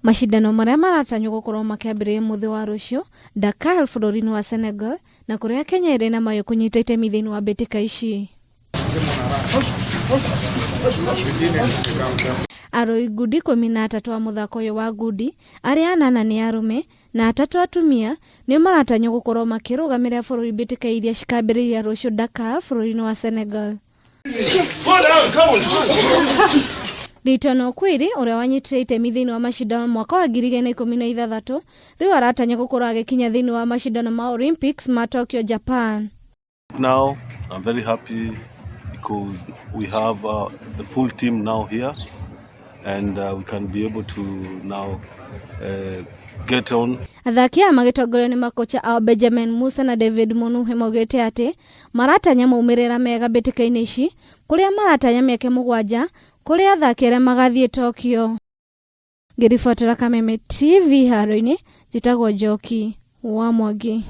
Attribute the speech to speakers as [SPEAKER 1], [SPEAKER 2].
[SPEAKER 1] Mashindano maria maratanywo gukorwo makiambĩrĩria muthi wa ruciu Dakar bũrũri-inĩ wa Senegal na kuria Kenya ĩrĩ na mayo kunyita itemi thĩinĩ wa Mbitika ici. Aroi ngundi 13 wa muthako ũyũ wa ngundi arĩa 8 nĩ arume na 3 atumia nĩ maratanywo gukorwo makĩrũgamĩrĩra bũrũri Mbitika iria cikambĩrĩria ruciu Dakar bũrũri-inĩ wa Senegal. Litano Kwiri uria wanyitire itemi thĩinĩ wa mashindano mwaka wa 2016 riu aratanya gukorwo agikinya thĩinĩ wa mashindano ma Olympics ma Tokyo, Japan.
[SPEAKER 2] Now I'm very happy because we have the full team now here and we can be able to now get on.
[SPEAKER 1] Athaki aya magĩtongorio nĩ makocha ao Benjamin Musa na David Munuhe maugĩte atĩ maratanya maumĩrĩra mega mbĩtĩka-inĩ ici kũrĩa maratanya mĩeke 7 kũrĩa athaki arĩa magathiĩ Tokyo. Ngĩribotera Kameme TV haro-inĩ njĩtagwo Njoki wa Mwangi.